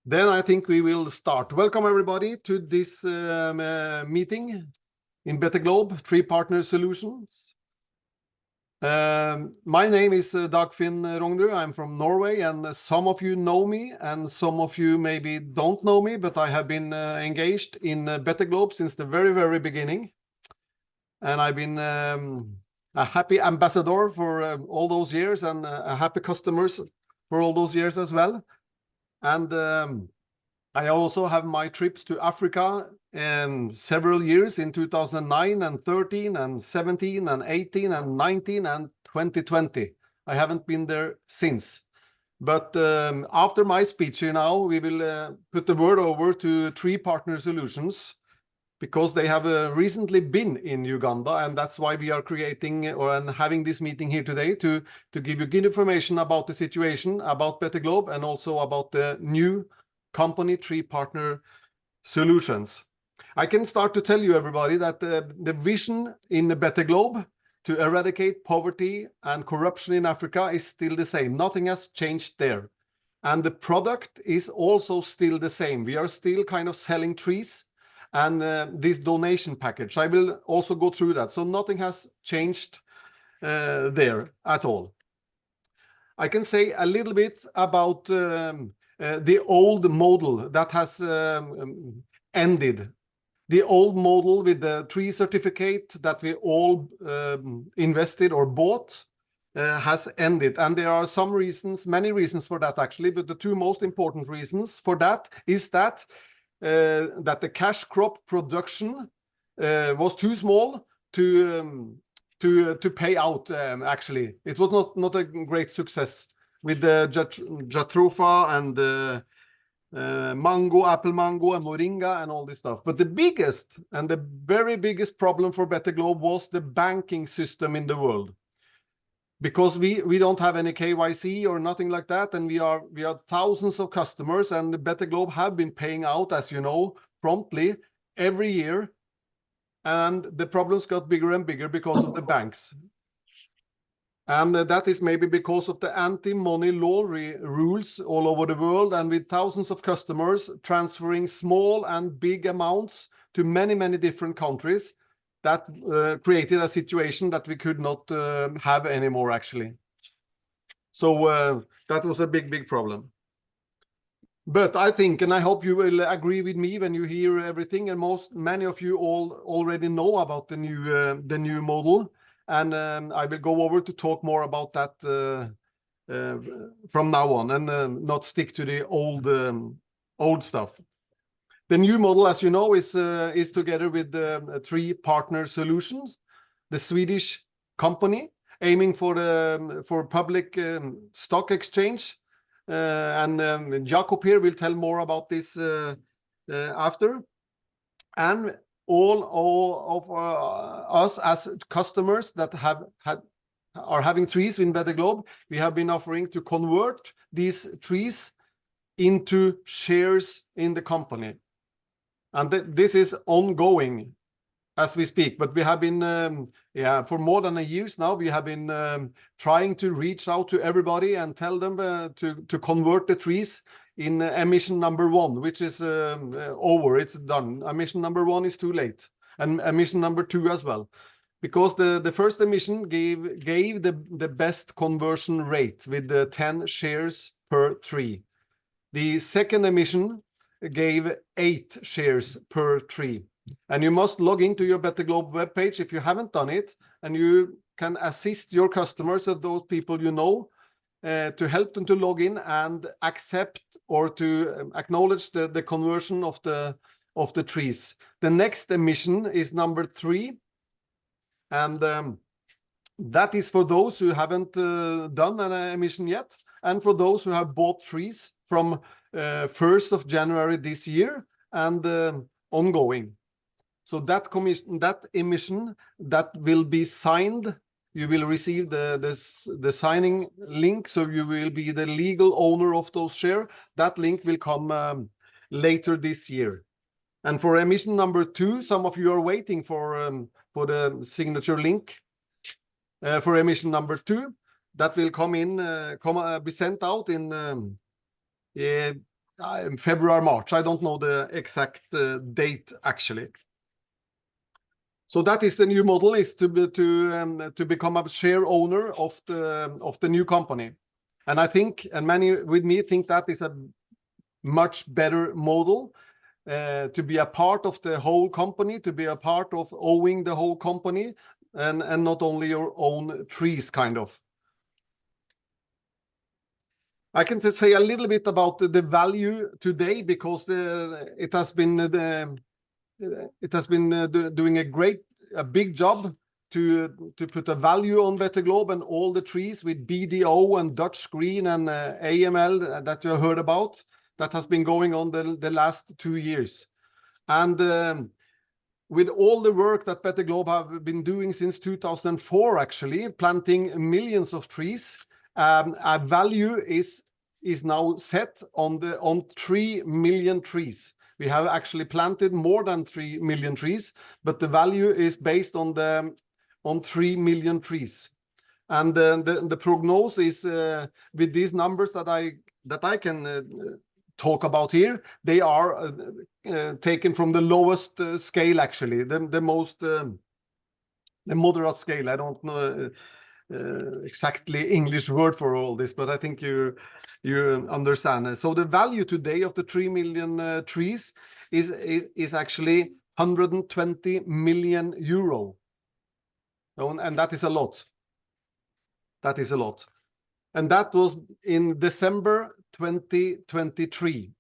Then I think we will start. Welcome everybody to this meeting in Better Globe, Tree Partner Solutions. My name is Dagfinn Rognerud. I'm from Norway, and some of you know me, and some of you maybe don't know me, but I have been engaged in Better Globe since the very, very beginning. And I've been a happy ambassador for all those years, and a happy customers for all those years as well. And I also have my trips to Africa several years in 2009 and 13 and 17 and 18 and 19 and 2020. I haven't been there since. But after my speech here now, we will put the word over to Tree Partner Solutions, because they have recently been in Uganda, and that's why we are creating and having this meeting here today to give you good information about the situation, about Better Globe, and also about the new company, Tree Partner Solutions. I can start to tell you, everybody, that the vision in the Better Globe to eradicate poverty and corruption in Africa is still the same. Nothing has changed there. And the product is also still the same. We are still kind of selling trees and this donation package. I will also go through that. So nothing has changed there at all. I can say a little bit about the old model that has ended. The old model with the tree certificate that we all invested or bought has ended. And there are some reasons, many reasons for that actually, but the two most important reasons for that is that the cash crop production was too small to pay out. Actually, it was not a great success with the jatropha and the mango, apple mango, and moringa and all this stuff. But the biggest and the very biggest problem for Better Globe was the banking system in the world, because we don't have any KYC or nothing like that, and we are thousands of customers, and the Better Globe have been paying out, as you know, promptly every year, and the problems got bigger and bigger because of the banks. And that is maybe because of the anti-money laundering rules all over the world, and with thousands of customers transferring small and big amounts to many, many different countries, that created a situation that we could not have anymore, actually. So that was a big, big problem. But I think, and I hope you will agree with me when you hear everything, and many of you all already know about the new model, and I will go over to talk more about that from now on, and not stick to the old stuff. The new model, as you know, is together with the Tree Partner Solutions, the Swedish company aiming for public stock exchange. And Jakob here will tell more about this after. And all of us as customers that are having trees in Better Globe, we have been offering to convert these trees into shares in the company. And this is ongoing as we speak, but we have been, for more than a year now, we have been trying to reach out to everybody and tell them to convert the trees in emission number 1, which is over, it's done. Emission number 1 is too late, and emission number 2 as well, because the first emission gave the best conversion rate with the 10 shares per tree. The second emission gave 8 shares per tree. And you must log into your Better Globe webpage if you haven't done it, and you can assist your customers, and those people you know, to help them to log in and accept or to acknowledge the conversion of the trees. The next emission is number 3, and that is for those who haven't done an emission yet, and for those who have bought trees from 1st of January this year and ongoing. So that emission that will be signed, you will receive the signing link, so you will be the legal owner of those shares. That link will come later this year. And for emission number 2, some of you are waiting for the signature link. For emission number 2, that will be sent out in February, March. I don't know the exact date actually. So that is the new model, is to become a share owner of the new company. And I think, and many with me think, that is a much better model, to be a part of the whole company, to be a part of owning the whole company, and not only your own trees, kind of. I can just say a little bit about the value today, because it has been doing a big job to put a value on Better Globe and all the trees with BDO and Dutch Green and AML that you heard about. That has been going on the last 2 years. And with all the work that Better Globe have been doing since 2004, actually, planting millions of trees, a value is now set on 3 million trees. We have actually planted more than 3 million trees, but the value is based on 3 million trees. And the prognosis is, with these numbers that I can talk about here, they are taken from the lowest scale, actually, the most the moderate scale. I don't know exactly English word for all this, but I think you understand. So the value today of the 3 million trees is actually 120 million euro, and that is a lot. That is a lot. And that was in December 2023.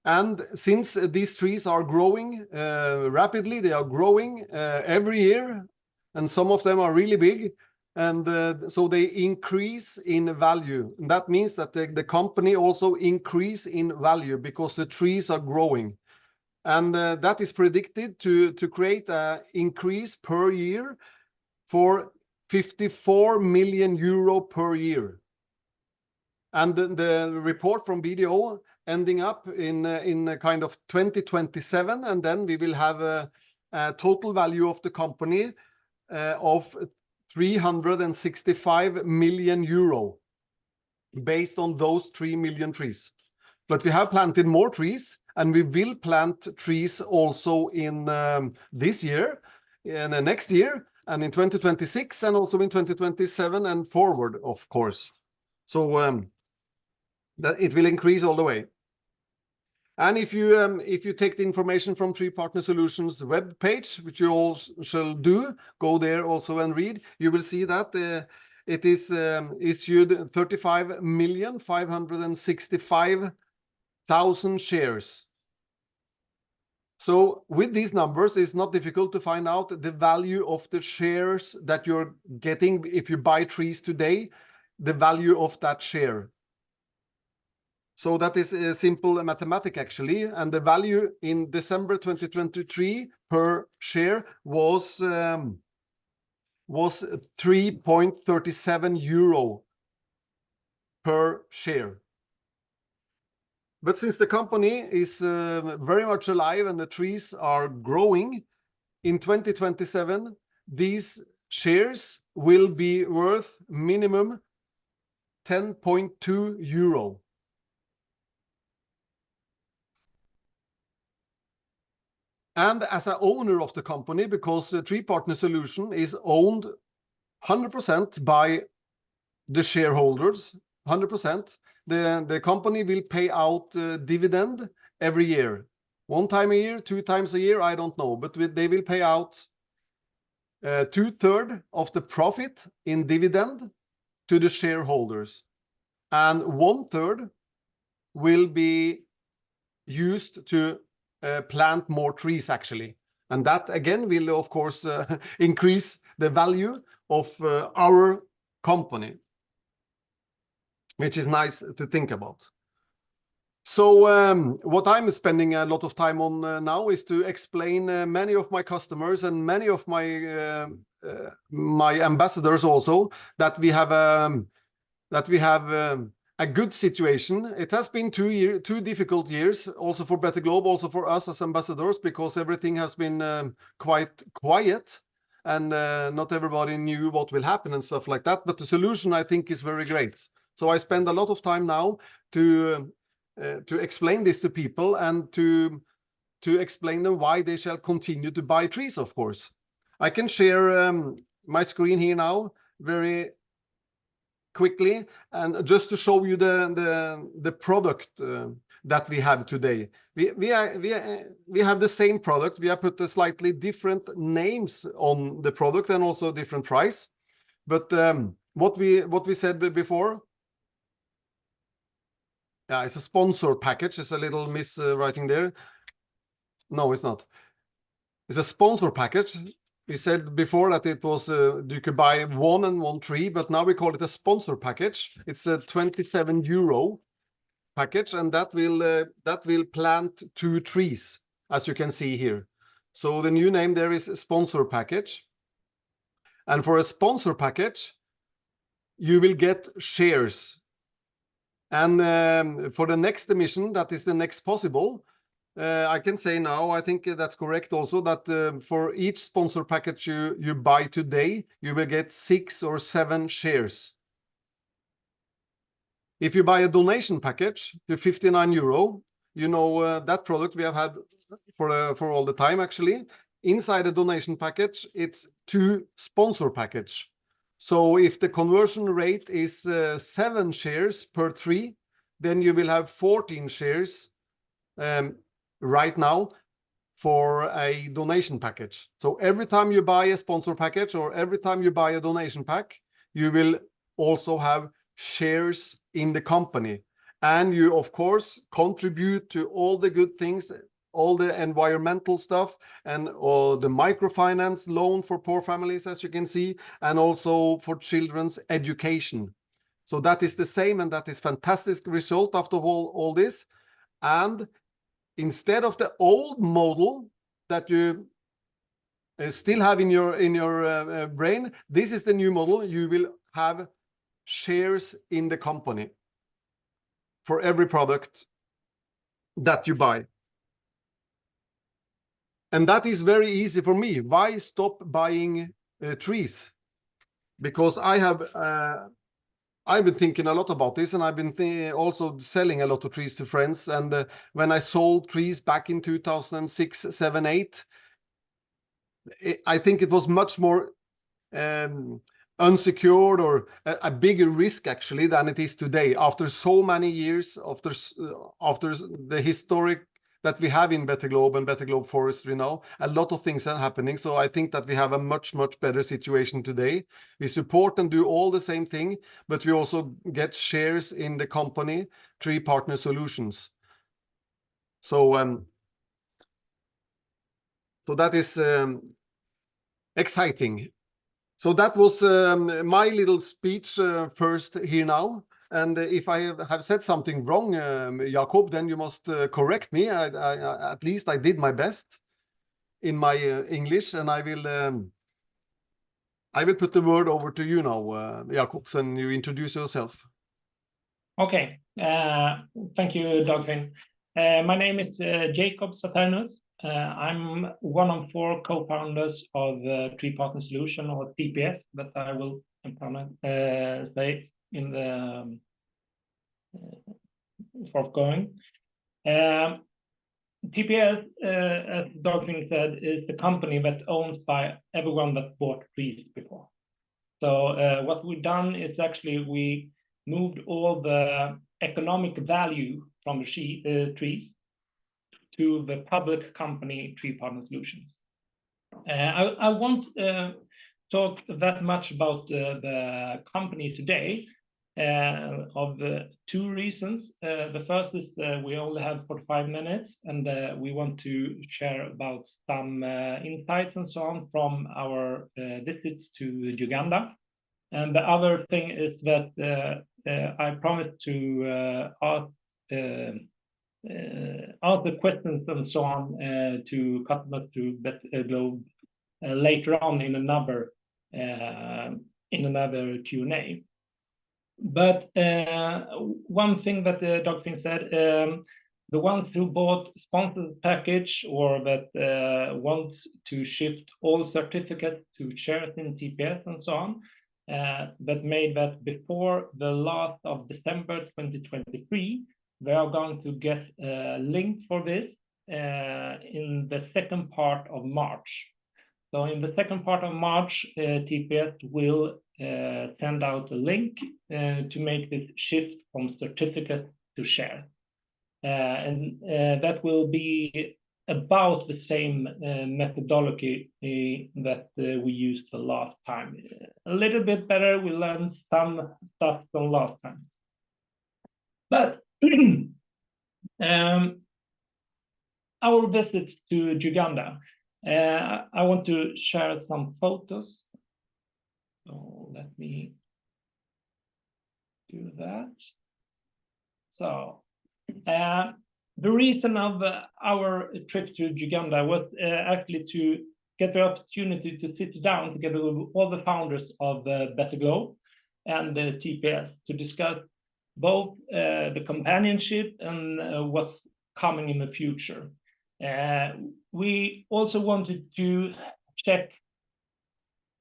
And since these trees are growing rapidly, they are growing every year, and some of them are really big, and so they increase in value. And that means that the company also increase in value because the trees are growing. And that is predicted to create an increase per year for 54 million euro per year. And the report from BDO ending up in kind of 2027, and then we will have a total value of the company of 365 million euro based on those 3 million trees. But we have planted more trees, and we will plant trees also in this year, and next year, and in 2026, and also in 2027 and forward, of course. So that it will increase all the way. And if you take the information from Tree Partner Solutions web page, which you all shall do, go there also and read, you will see that it is issued 35,565,000 shares. So with these numbers, it's not difficult to find out the value of the shares that you're getting if you buy trees today, the value of that share. So that is a simple mathematics, actually, and the value in December 2023 per share was 3.37 euro per share. But since the company is very much alive and the trees are growing, in 2027, these shares will be worth minimum 10.2 euro. And as an owner of the company, because Tree Partner Solution is owned 100% by the shareholders, 100%, the company will pay out dividend every year. 1 time a year, 2 times a year, I don't know, but they will pay out 2/3 of the profit in dividend to the shareholders, and 1/3 will be used to plant more trees, actually. And that again will, of course, increase the value of our company, which is nice to think about. So what I'm spending a lot of time on now is to explain many of my customers and many of my ambassadors also that we have a good situation. It has been 2 difficult years also for Better Globe, also for us as ambassadors, because everything has been quite quiet, and not everybody knew what will happen and stuff like that. But the solution, I think, is very great. So I spend a lot of time now to explain this to people and to explain them why they shall continue to buy trees, of course. I can share my screen here now very quickly, and just to show you the product that we have today. We have the same product. We have put a slightly different names on the product and also different price. But what we said before, yeah, it's a sponsor package. It's a little miswriting there. No, it's not. It's a sponsor package. We said before that it was you could buy one and one tree, but now we call it a sponsor package. It's a 27 euro package, and that will plant 2 trees, as you can see here. So the new name there is a sponsor package. And for a sponsor package, you will get shares. And for the next emission, that is the next possible, I can say now, I think that's correct also, that for each sponsor package you buy today, you will get 6 or 7 shares. If you buy a donation package to 59 euro, you know that product we have had for all the time actually. Inside a donation package, it's 2 sponsor package. So if the conversion rate is 7 shares per tree, then you will have 14 shares right now for a donation package. So every time you buy a sponsor package or every time you buy a donation pack, you will also have shares in the company. And you, of course, contribute to all the good things, all the environmental stuff, and the microfinance loan for poor families, as you can see, and also for children's education. So that is the same, and that is fantastic result after all this. And instead of the old model that you still have in your brain, this is the new model. You will have shares in the company for every product that you buy. And that is very easy for me. Why stop buying trees? Because I've been thinking a lot about this, and I've been also selling a lot of trees to friends. And when I sold trees back in 2006, 7, 8, I think it was much more unsecured or a bigger risk actually than it is today. After so many years, after the historic that we have in Better Globe and Better Globe Forestry now, a lot of things are happening. So I think that we have a much better situation today. We support and do all the same thing, but we also get shares in the company Tree Partner Solutions. So so that is exciting. So that was my little speech first here now. And if I have said something wrong, Jakob, then you must correct me. At least I did my best in my English, and I will put the word over to you now, Jakob, and you introduce yourself. Okay, thank you, Dagfinn. My name is Jakob Saternus. I'm one of 4 co-founders of Tree Partner Solution, or TPS, that I will say in the forthgoing. TPS, as Dagfinn said, is the company that's owned by everyone that bought trees before. So what we've done is actually we moved all the economic value from the trees to the public company Tree Partner Solutions. I won't talk that much about the company today of 2 reasons. The first is we only have 45 minutes, and we want to share about some insights and so on from our visits to Uganda. And the other thing is that I promised to ask the questions and so on to customers to Better Globe later on in another Q&A. But one thing that Dagfinn said, the ones who bought sponsored package or that want to shift all certificates to shares in TPS and so on, that made that before the last of December 2023, we are going to get a link for this in the second part of March. So in the second part of March, TPS will send out a link to make this shift from certificate to share. And that will be about the same methodology that we used the last time. A little bit better, we learned some stuff from last time. But our visit to Uganda, I want to share some photos. So let me do that. So the reason of our trip to Uganda was actually to get the opportunity to sit down together with all the founders of Better Globe and TPS to discuss both the companionship and what's coming in the future. We also wanted to check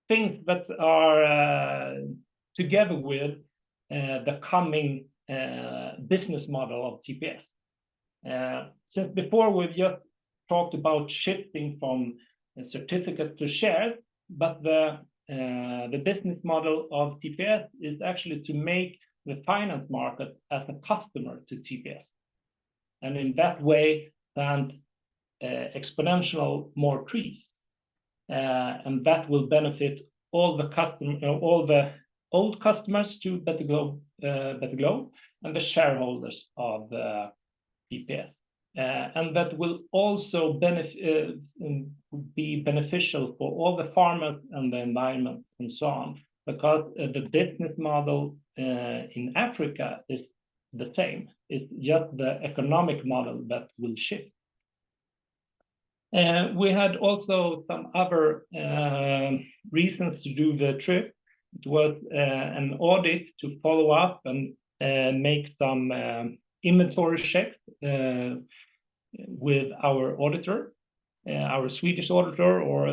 things that are together with the coming business model of TPS. Since before we've just talked about shifting from a certificate to shares, but the business model of TPS is actually to make the finance market as a customer to TPS, and in that way plant exponential more trees, and that will benefit all the old customers to Better Globe, and the shareholders of TPS, and that will also be beneficial for all the farmers and the environment and so on, because the business model in Africa is the same. It's just the economic model that will shift. We had also some other reasons to do the trip. It was an audit to follow up and make some inventory checks with our auditor, our Swedish auditor, or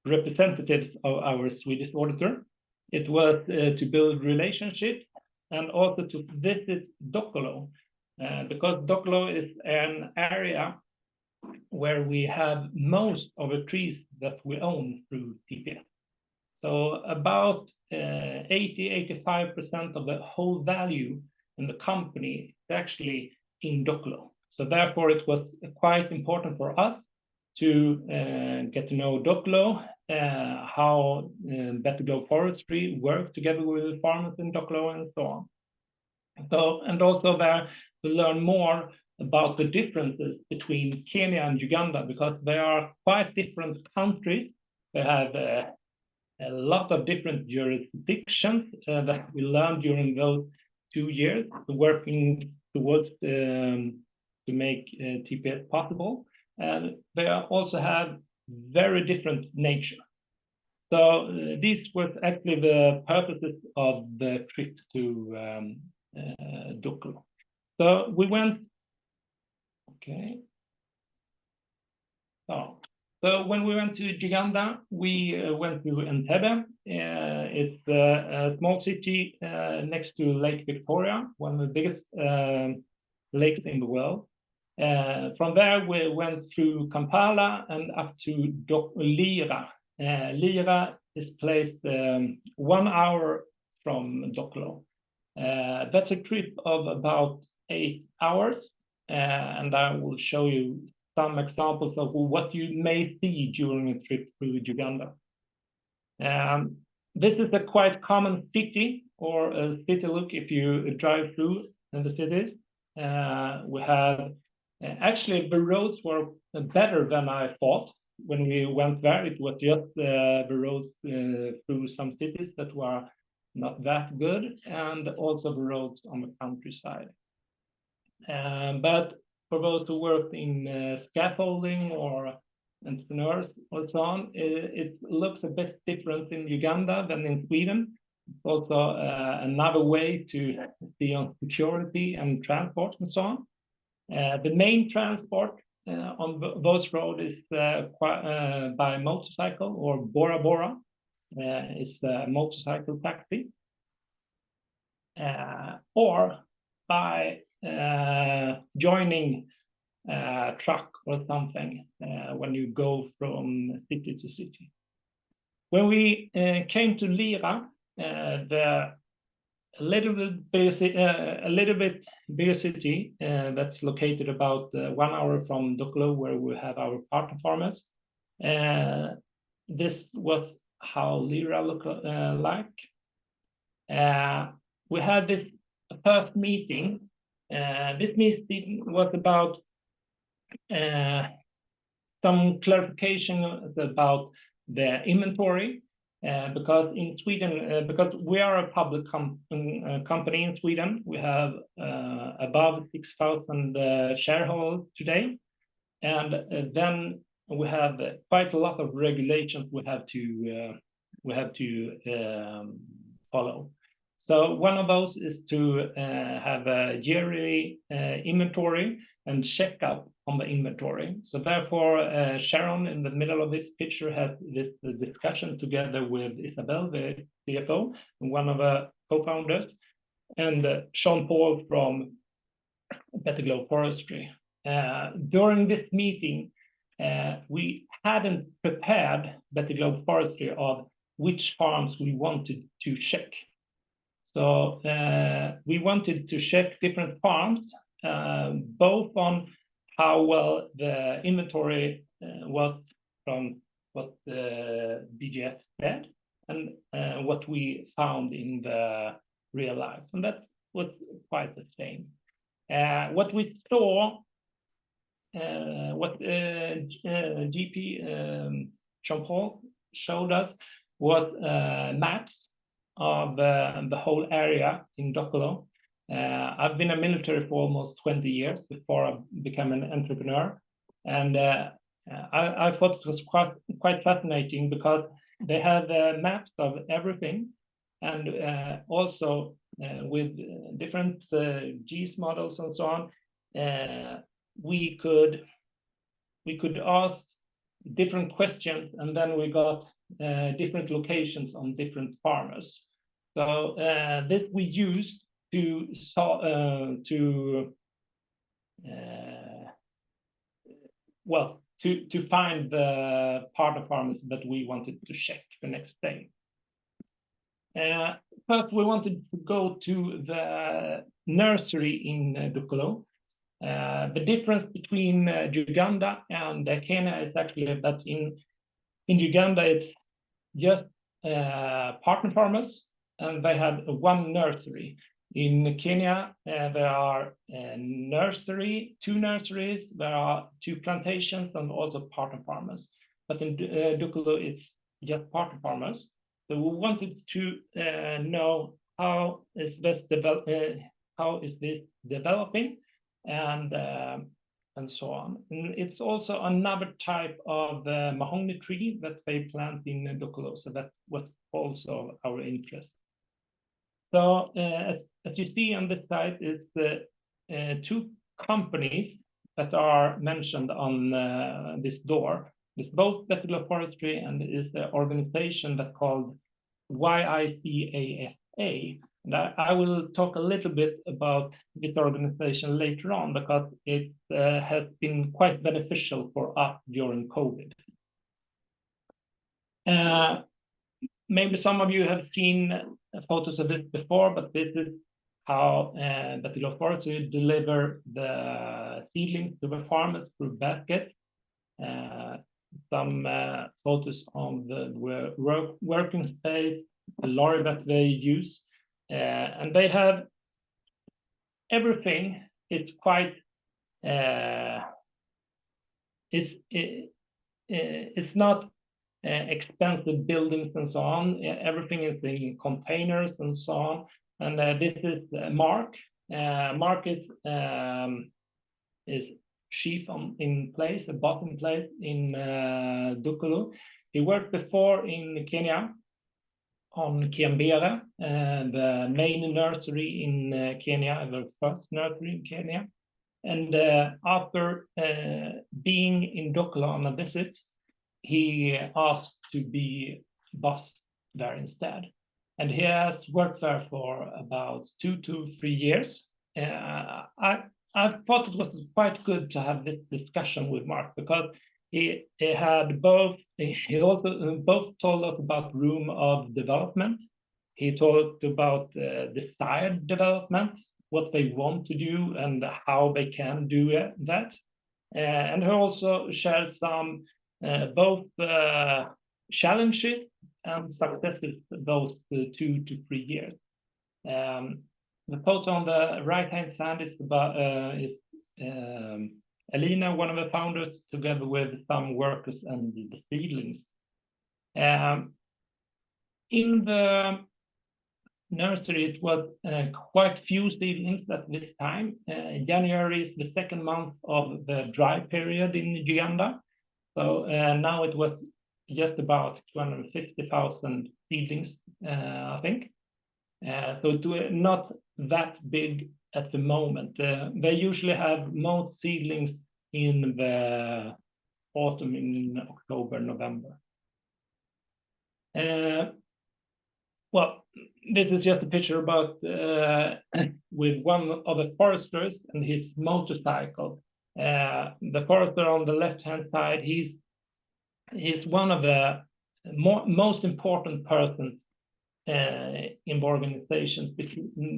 representatives of our Swedish auditor. It was to build relationships and also to visit Dokolo, because Dokolo is an area where we have most of the trees that we own through TPS. So about 80–85% of the whole value in the company is actually in Dokolo. So therefore it was quite important for us to get to know Dokolo, how Better Globe Forestry work together with the farmers in Dokolo and so on. So, and also there to learn more about the differences between Kenya and Uganda, because they are quite different countries. They have a lot of different jurisdictions that we learned during those 2 years, working towards to make TPS possible. And they also have very different nature. So these were actually the purposes of the trip to Dokolo. So we went. Okay. So when we went to Uganda, we went to Entebbe. It's a small city next to Lake Victoria, one of the biggest lakes in the world. From there, we went through Kampala and up to Lira. Lira is placed 1 hour from Dokolo. That's a trip of about 8 hours. And I will show you some examples of what you may see during a trip through Uganda. This is a quite common city, or a city look if you drive through in the cities. We have actually the roads were better than I thought when we went there. It was just the roads through some cities that were not that good, and also the roads on the countryside. But for those who work in scaffolding or entrepreneurs or so on, it looks a bit different in Uganda than in Sweden. It's also another way to be on security and transport and so on. The main transport on those roads is by motorcycle, or Bora Bora. It's a motorcycle taxi. Or by joining a truck or something when you go from city to city. When we came to Lira, a little bit bigger city that's located about 1 hour from Dokolo, where we have our partner farmers. This was how Lira looked like. We had this first meeting. This meeting was about some clarification about the inventory, because in Sweden, because we are a public company in Sweden, we have above 6,000 shareholders today, and then we have quite a lot of regulations we have to follow. So one of those is to have a yearly inventory and check up on the inventory. So therefore, Sharon in the middle of this picture had this discussion together with Isabel, the CFO, and one of the co-founders, and Jean-Paul from Better Globe Forestry. During this meeting, we hadn't prepared Better Globe Forestry of which farms we wanted to check. So we wanted to check different farms, both on how well the inventory was from what the BGF said and what we found in the real life. And that was quite the same. What we saw, what GP Jean-Paul showed us was maps of the whole area in Dokolo. I've been a military for almost 20 years before I became an entrepreneur, and I thought it was quite fascinating because they have maps of everything, and also with different GIS models and so on, we could ask different questions, and then we got different locations on different farmers. So this we used to find the partner farmers that we wanted to check the next day. First, we wanted to go to the nursery in Dokolo. The difference between Uganda and Kenya is actually that in Uganda it's just partner farmers, and they have one nursery. In Kenya, there are two nurseries, there are 2 plantations, and also partner farmers. But in Dokolo, it's just partner farmers. So we wanted to know how is this developing, and so on. And it's also another type of mahogany tree that they plant in Dokolo, so that was also our interest. So as you see on this side, it's the 2 companies that are mentioned on this door. It's both Better Globe Forestry and is the organization that's called YICAFA. And I will talk a little bit about this organization later on, because it has been quite beneficial for us during COVID. Maybe some of you have seen photos of this before, but this is how Better Globe Forestry deliver the seedlings to the farmers through baskets. Some photos on the working space, the lorry that they use. And they have everything. It's quite it's not expensive buildings and so on. Everything is in containers and so on. And this is Mark. Mark is chief in place, a bottom place in Dokolo. He worked before in Kenya on Kiambera, the main nursery in Kenya, the first nursery in Kenya. And after being in Dokolo on a visit, he asked to be boss there instead. And he has worked there for about 2 to 3 years. I thought it was quite good to have this discussion with Mark, because he had both, he also both told us about room of development. He talked about desired development, what they want to do and how they can do that. And he also shared some both challenges and successes those 2 to 3 years. The photo on the right-hand side is about Elina, one of the founders, together with some workers and the seedlings. In the nursery, it was quite few seedlings at this time. January is the second month of the dry period in Uganda. So now it was just about 250,000 seedlings, I think. So it was not that big at the moment. They usually have most seedlings in the autumn, in October, November. Well, this is just a picture about with one of the foresters and his motorcycle. The forester on the left-hand side, he's one of the most important persons in the organization,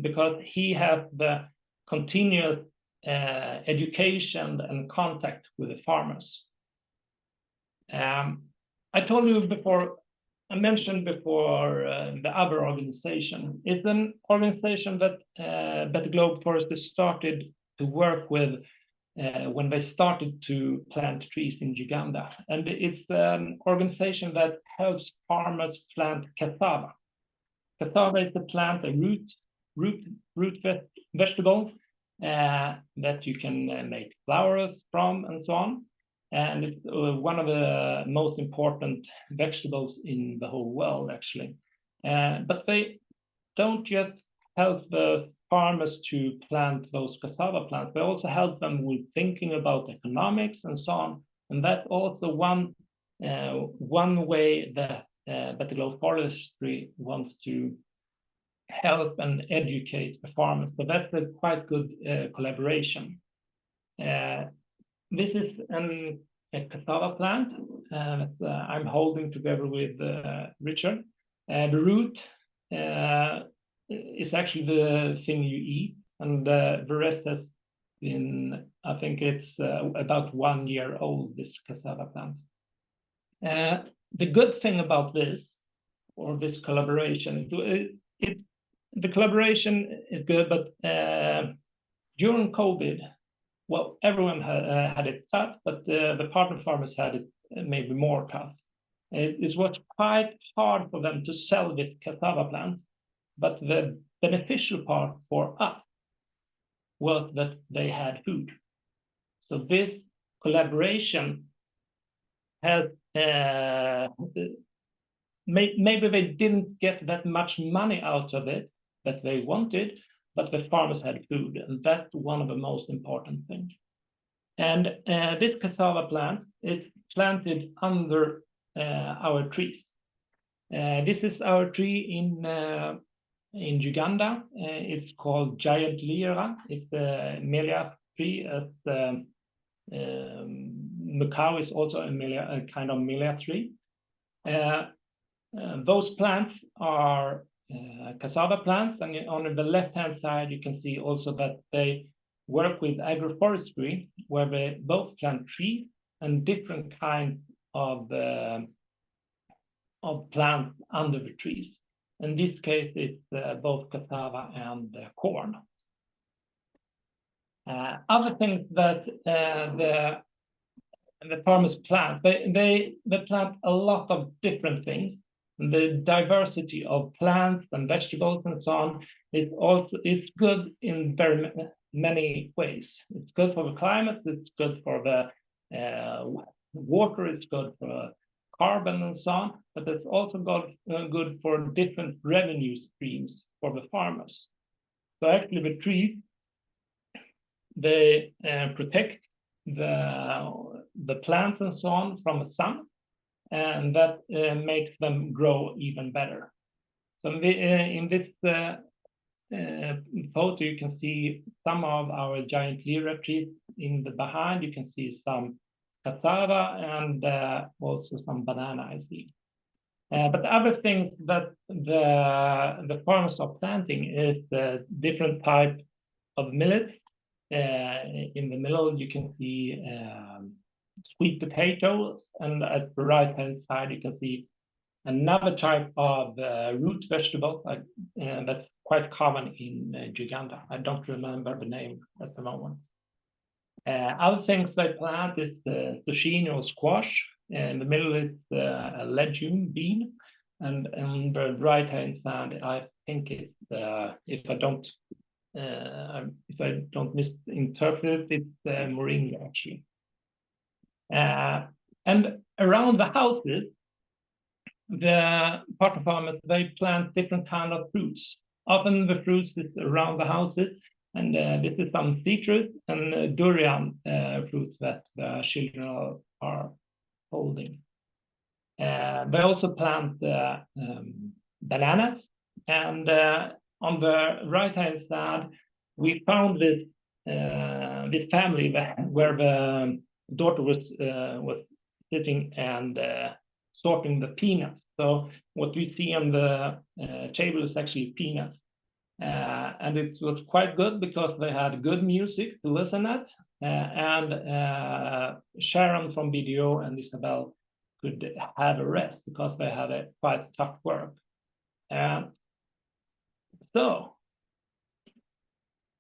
because he has the continuous education and contact with the farmers. I told you before, I mentioned before the other organization. It's an organization that Better Globe Foresters started to work with when they started to plant trees in Uganda. And it's an organization that helps farmers plant cassava. Cassava is a plant, a root vegetable that you can make flours from and so on. And it's one of the most important vegetables in the whole world, actually. But they don't just help the farmers to plant those cassava plants, they also help them with thinking about economics and so on. And that's also one way that Better Globe Forestry wants to help and educate the farmers. So that's a quite good collaboration. This is a cassava plant that I'm holding together with Richard. The root is actually the thing you eat, and the rest has been, I think it's about 1 year old, this cassava plant. The good thing about this, or this collaboration, the collaboration is good, but during COVID, well, everyone had it tough, but the partner farmers had it maybe more tough. It was quite hard for them to sell this cassava plant, but the beneficial part for us was that they had food. So this collaboration has, maybe they didn't get that much money out of it that they wanted, but the farmers had food, and that's one of the most important things. And this cassava plant is planted under our trees. This is our tree in Uganda. It's called giant lira. It's a melia tree. Macau is also a kind of melia tree. Those plants are cassava plants, and on the left-hand side, you can see also that they work with agroforestry, where they both plant trees and different kinds of plants under the trees. In this case, it's both cassava and corn. Other things that the farmers plant, they plant a lot of different things. The diversity of plants and vegetables and so on it's good in very many ways. It's good for the climate, it's good for the water, it's good for carbon and so on, but it's also good for different revenue streams for the farmers. So actually the trees, they protect the plants and so on from the sun, and that makes them grow even better. So in this photo, you can see some of our giant lira trees in the behind. You can see some cassava and also some banana, I see. But the other thing that the farmers are planting is different type of millet. In the middle, you can see sweet potatoes, and at the right-hand side, you can see another type of root vegetable that's quite common in Uganda. I don't remember the name at the moment. Other things they plant is the zucchini or squash. In the middle is a legume bean, and on the right-hand side, I think it's if I don't misinterpret it, it's moringa actually. And around the houses, the partner farmers, they plant different kind of fruits. Often the fruits is around the houses, and this is some citrus and durian fruits that the children are holding. They also plant bananas, and on the right-hand side, we found this family where the daughter was sitting and sorting the peanuts. So what we see on the table is actually peanuts. And it was quite good because they had good music to listen at. And Sharon from BDO and Isabel could have a rest because they had a quite tough work. So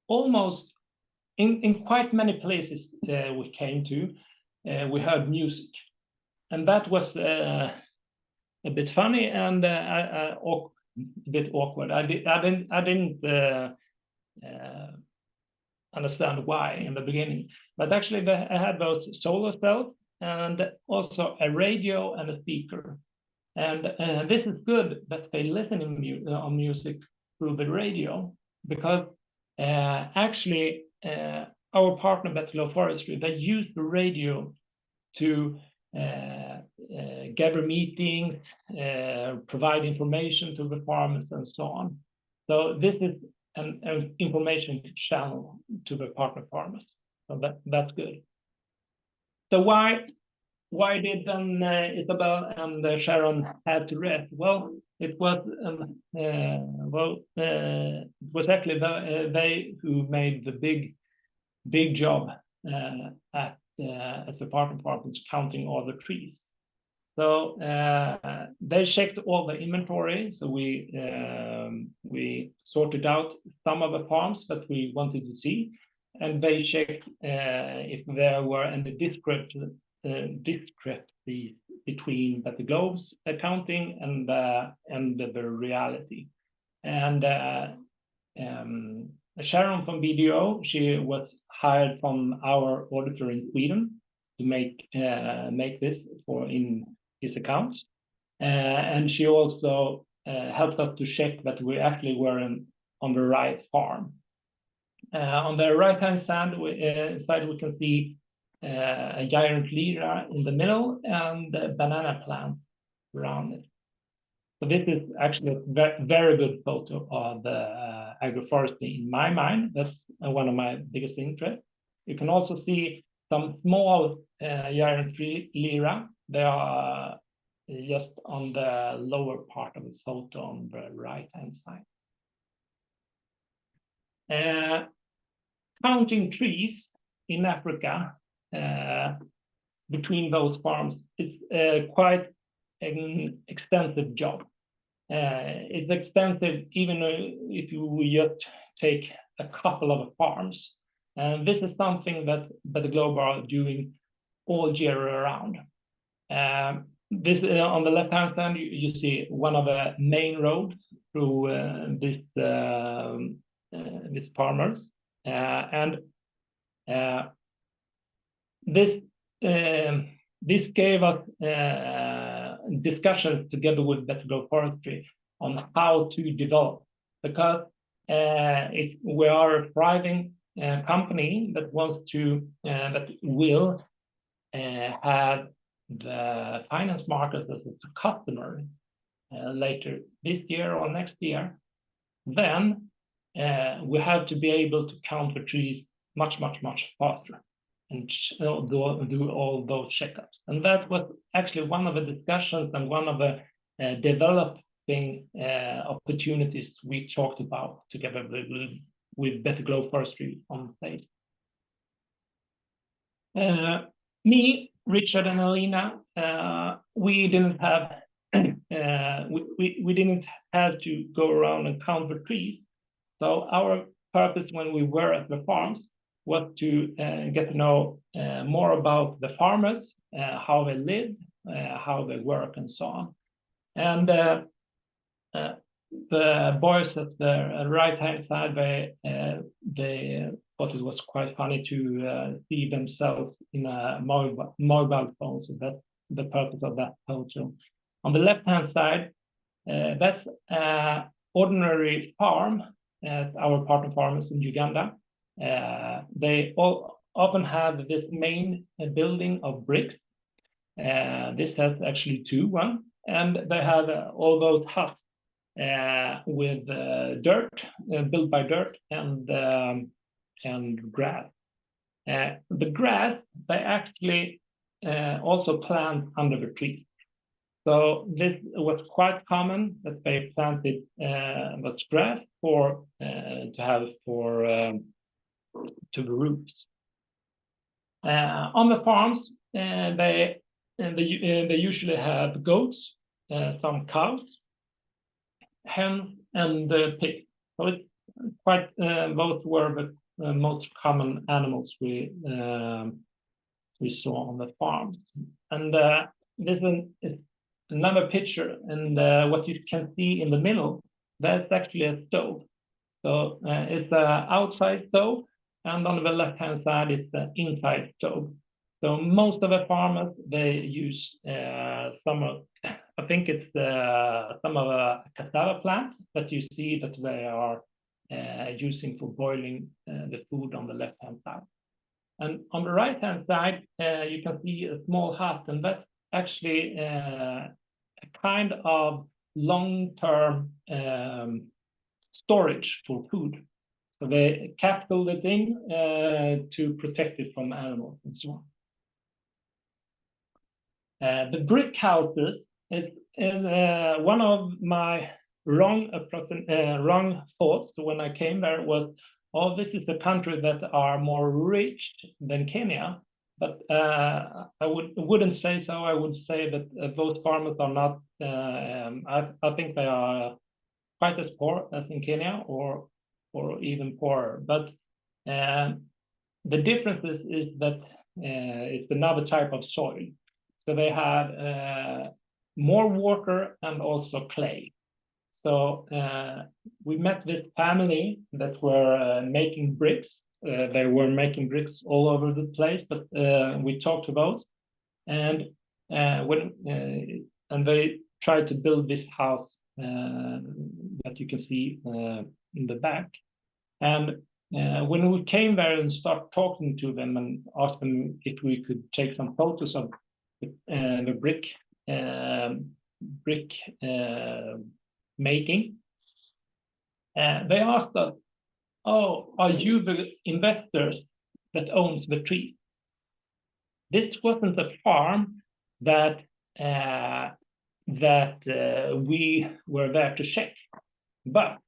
almost in quite many places we came to, we heard music. And that was a bit funny and a bit awkward. I didn't understand why in the beginning, but actually I had both solar cells and also a radio and a speaker. And this is good that they listen on music through the radio, because actually our partner Bettelow Forestry, they use the radio to gather meetings, provide information to the farmers and so on. So this is an information channel to the partner farmers. So that's good. So why did then Isabel and Sharon have to rest? Well, it was actually they who made the big job at the partner farmers, counting all the trees. So they checked all the inventory. So we sorted out some of the farms that we wanted to see, and they checked if there were any discrepancies between the globes accounting and the reality. And Sharon from BDO, she was hired from our auditor in Sweden to make this in his accounts, and she also helped us to check that we actually were on the right farm. On the right-hand side, we can see a giant lira in the middle and a banana plant around it. So this is actually a very good photo of agroforestry in my mind. That's one of my biggest interests. You can also see some small giant lira. They are just on the lower part of the photo on the right-hand side. Counting trees in Africa between those farms, it's quite an extensive job. It's extensive even if you just take a couple of farms. And this is something that the Globe are doing all year around. This on the left-hand side, you see one of the main roads through these farmers, and this gave us discussions together with Bettelow Forestry on how to develop, because we are a thriving company that wants to that will have the finance market as a customer later this year or next year. Then we have to be able to count the trees much faster and do all those checkups. And that was actually one of the discussions and one of the developing opportunities we talked about together with Better Globe Forestry on the place. Me, Richard, and Alina, we didn't have we didn't have to go around and count the trees. So our purpose when we were at the farms was to get to know more about the farmers, how they lived, how they work, and so on. And the boys at the right-hand side, they thought it was quite funny to see themselves in a mobile phone. So that's the purpose of that photo. On the left-hand side, that's an ordinary farm at our partner farmers in Uganda. They all often have this main building of bricks. This has actually one, and they have all those huts with dirt, built by dirt and grass. The grass they actually also plant under the tree. So this was quite common that they planted this grass for to have for to the roofs. On the farms, they usually have goats, some cows, hens, and pigs. So it's quite both were the most common animals we saw on the farms. And this is another picture, and what you can see in the middle, that's actually a stove. So it's an outside stove, and on the left-hand side is the inside stove. So most of the farmers, they use some of, I think it's some of a cassava plant that you see that they are using for boiling the food on the left-hand side. And on the right-hand side, you can see a small hut, and that's actually a kind of long-term storage for food. So they capsule the thing to protect it from animals and so on. The brick houses is one of my wrong thoughts when I came there was, oh, this is a country that are more rich than Kenya. But I wouldn't say so. I would say that those farmers are not, I think they are quite as poor as in Kenya or even poorer. But the difference is that it's another type of soil. So they have more water and also clay. So we met this family that were making bricks. They were making bricks all over the place, but we talked about, and and they tried to build this house that you can see in the back. And when we came there and started talking to them and asked them if we could take some photos of the brick making, they asked us, "Oh, are you the investors that owns the tree?" This wasn't a farm that we were there to check, but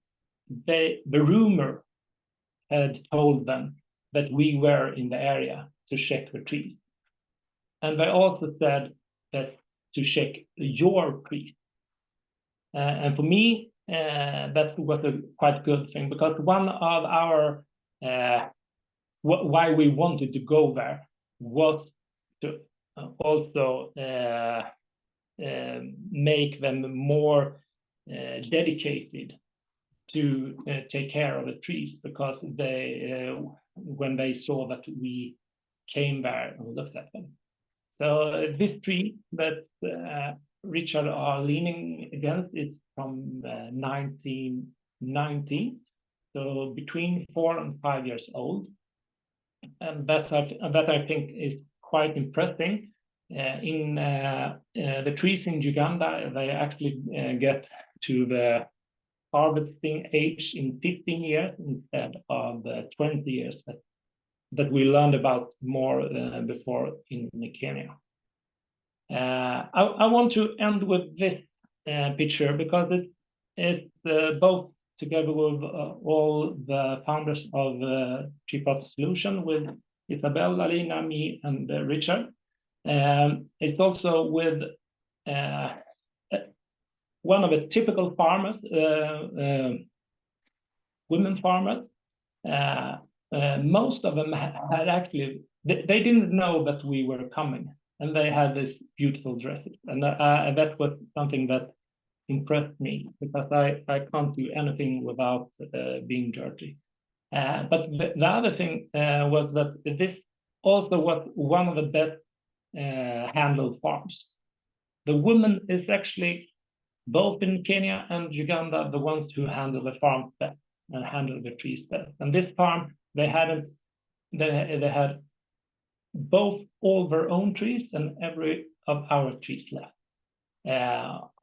the rumor had told them that we were in the area to check the trees. And they also said that to check your trees. And for me, that was a quite good thing, because one of our why we wanted to go there was to also make them more dedicated to take care of the trees, because they when they saw that we came there and looked at them. So this tree that Richard are leaning against, it's from 1990, so between 4 and 5 years old, and that I think is quite impressive. In the trees in Uganda, they actually get to the harvesting age in 15 years instead of 20 years that we learned about more before in Kenya. I want to end with this picture because it's both together with all the founders of Tripod Solution, with Isabel, Alina, me, and Richard. It's also with one of the typical farmers, women farmers. Most of them had actually, they didn't know that we were coming, and they had this beautiful dresses, and that was something that impressed me, because I can't do anything without being dirty. But the other thing was that this also was one of the best handled farms. The woman is actually, both in Kenya and Uganda, the ones who handle the farm best and handle the trees best. And this farm, they had both all their own trees and every of our trees left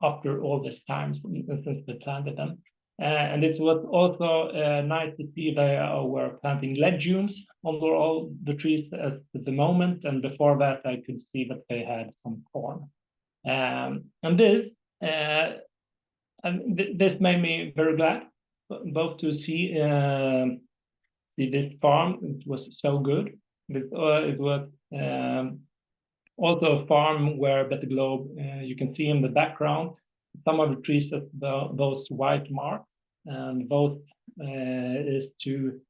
after all this time since they planted them. And it was also nice to see they were planting legumes under all the trees at the moment. And before that, I could see that they had some corn. And this made me very glad, both to see this farm. It was so good. It was also a farm where Better Globe, you can see in the background some of the trees that those white marks, and both is to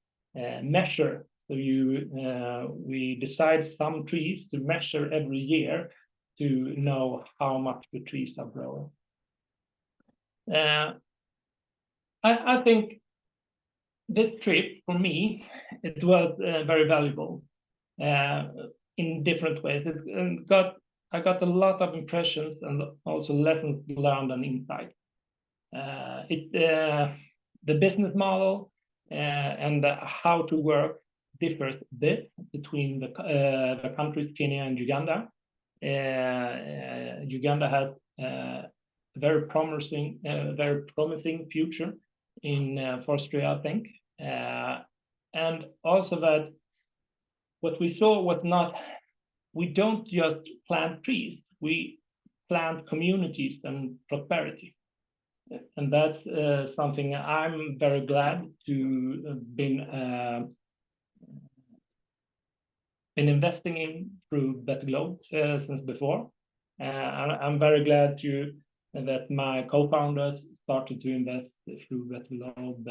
measure. So we decide some trees to measure every year to know how much the trees are growing. I think this trip for me, it was very valuable in different ways. I got a lot of impressions and also lessons learned and insight. The business model and how to work differs a bit between the countries Kenya and Uganda. Uganda had a very promising future in forestry, I think, and also that what we saw was not, we don't just plant trees, we plant communities and prosperity. And that's something I'm very glad to have been investing in through Better Globe since before. And I'm very glad that my co-founders started to invest through Better Globe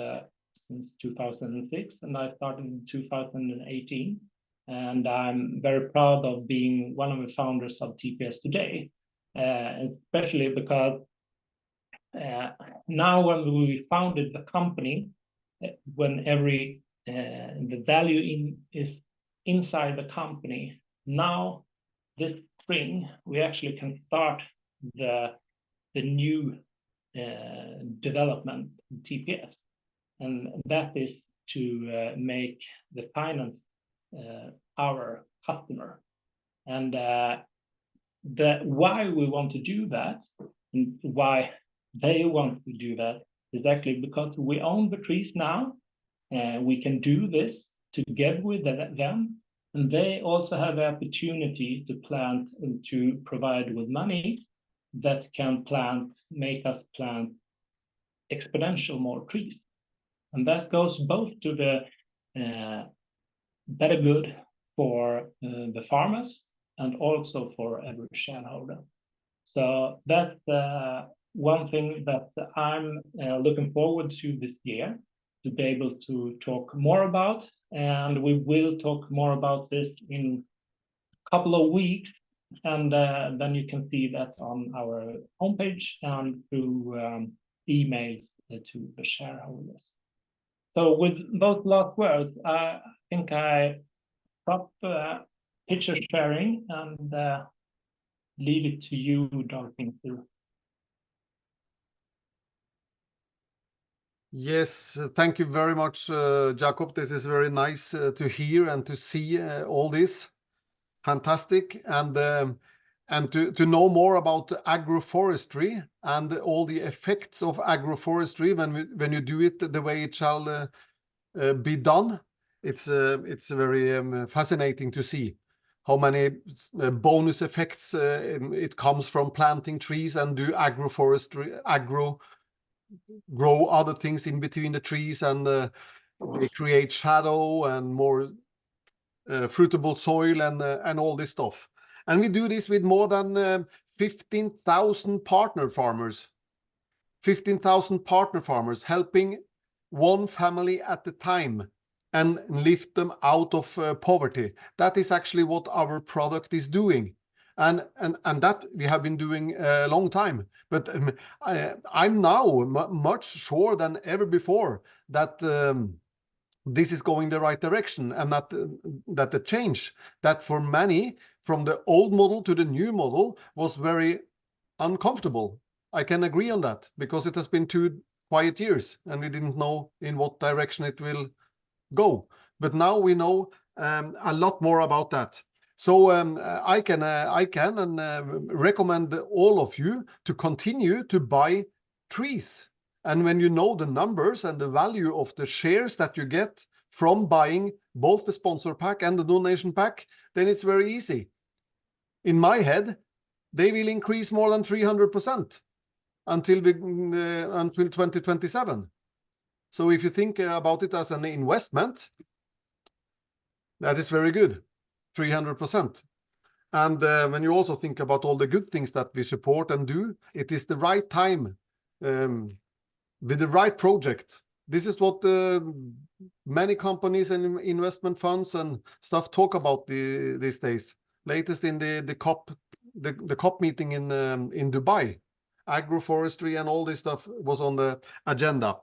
since 2006, and I started in 2018. And I'm very proud of being one of the founders of TPS today, especially because now when we founded the company, when the value is inside the company, now this spring we actually can start the new development TPS, and that is to make the finance our customer. And why we want to do that and why they want to do that is actually because we own the trees now, and we can do this together with them, and they also have the opportunity to plant and to provide with money that can make us plant exponential more trees. And that goes both to the better good for the farmers and also for every shareholder. So that's one thing that I'm looking forward to this year, to be able to talk more about, and we will talk more about this in a couple of weeks, and then you can see that on our homepage and through emails to the shareholders. So with those last words, I think I stop picture sharing and leave it to you, Dagfinn. Yes, thank you very much, Jakob. This is very nice to hear and to see all this. Fantastic. And And to know more about agroforestry and all the effects of agroforestry when you do it the way it shall be done, it's very fascinating to see how many bonus effects it comes from planting trees and do agroforestry, grow other things in between the trees, and they create shadow and more fruitable soil and all this stuff. And we do this with more than 15,000 partner farmers. 15,000 partner farmers helping one family at a time and lift them out of poverty. That is actually what our product is doing. And that we have been doing a long time. But I'm now much sure than ever before that this is going the right direction, and that the change that for many from the old model to the new model was very uncomfortable. I can agree on that, because it has been 2 quiet years and we didn't know in what direction it will go. But now we know a lot more about that. So I can recommend all of you to continue to buy trees. And when you know the numbers and the value of the shares that you get from buying both the sponsor pack and the donation pack, then it's very easy. In my head, they will increase more than 300% until 2027. So if you think about it as an investment, that is very good, 300%. And when you also think about all the good things that we support and do, it is the right time with the right project. This is what many companies and investment funds and stuff talk about these days. Latest in the COP meeting in Dubai, agroforestry and all this stuff was on the agenda.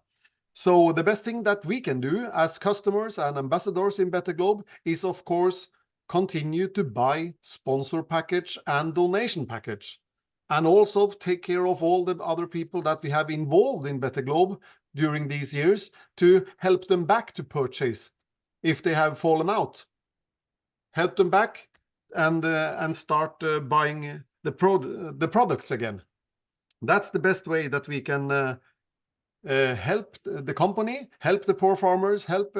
So the best thing that we can do as customers and ambassadors in Better Globe is, of course, continue to buy sponsor package and donation package, and also take care of all the other people that we have involved in Better Globe during these years to help them back to purchase if they have fallen out. Help them back and start buying the products again. That's the best way that we can help the company, help the poor farmers, help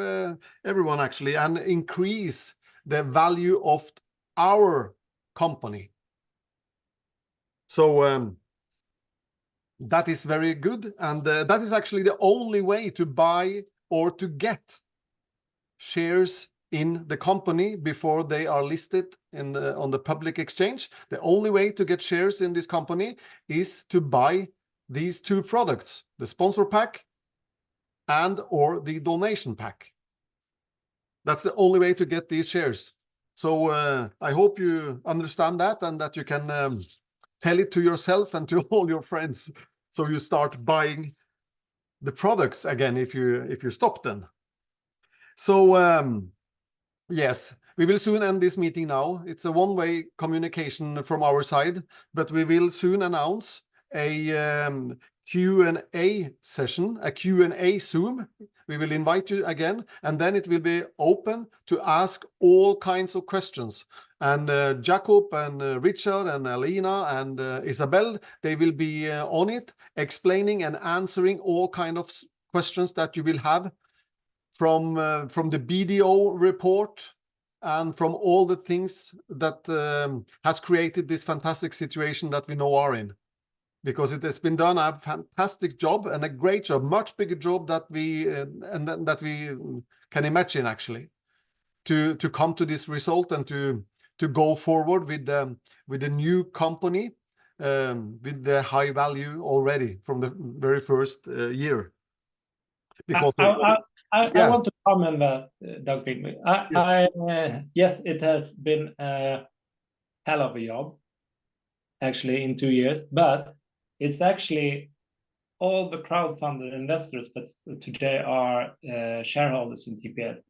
everyone actually, and increase the value of our company. So that is very good, and that is actually the only way to buy or to get shares in the company before they are listed on the public exchange. The only way to get shares in this company is to buy these 2 products, the sponsor pack and or the donation pack. That's the only way to get these shares. So I hope you understand that, and that you can tell it to yourself and to all your friends, so you start buying the products again if you stop them. So yes, we will soon end this meeting now. It's a one-way communication from our side, but we will soon announce a Q&A session, a Q&A Zoom. We will invite you again, and then it will be open to ask all kinds of questions. And Jakob and Richard and Alina and Isabel, they will be on it, explaining and answering all kinds of questions that you will have from the BDO report and from all the things that has created this fantastic situation that we now are in. Because it has been done a fantastic job and a great job, much bigger job that we can imagine actually, to come to this result and to go forward with the new company with the high value already from the very first year. Because I want to comment that, Dagfinn. Yes, it has been a hell of a job, actually, in 2 years, but it's actually all the crowdfunded investors that today are shareholders in TPS.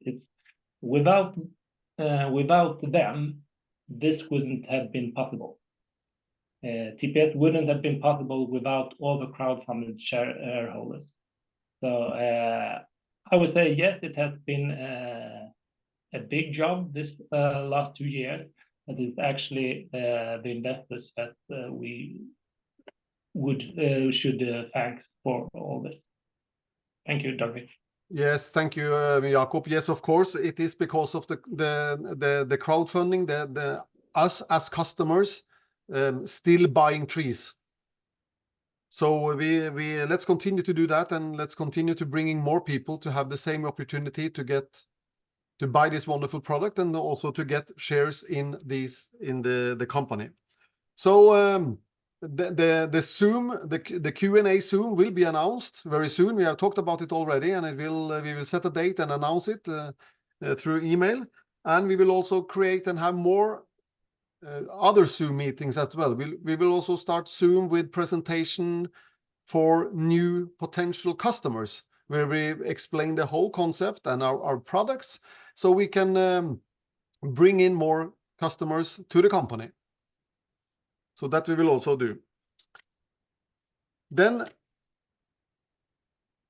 Without them, this wouldn't have been possible. TPS wouldn't have been possible without all the crowdfunded shareholders. So I would say, yes, it has been a big job this last 2 years, But it's actually the investors that we should thank for all this. Thank you, Dagfinn. Yes, thank you, Jakob. Yes, of course, it is because of the crowdfunding, us as customers still buying trees. So we let's continue to do that, and let's continue to bringing more people to have the same opportunity to buy this wonderful product, and also to get shares in the company. So the Zoom, the Q&A Zoom will be announced very soon. We have talked about it already, and we will set a date and announce it through email. And we will also create and have more other Zoom meetings as well. We will also start Zoom with presentation for new potential customers, where we explain the whole concept and our products, so we can bring in more customers to the company. So that we will also do. Then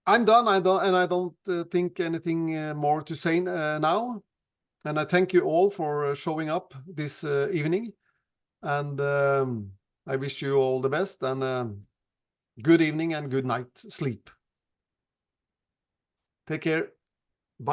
I'm done. I don't think anything more to say now. And I thank you all for showing up this evening. And I wish you all the best, and good evening and good night sleep. Take care.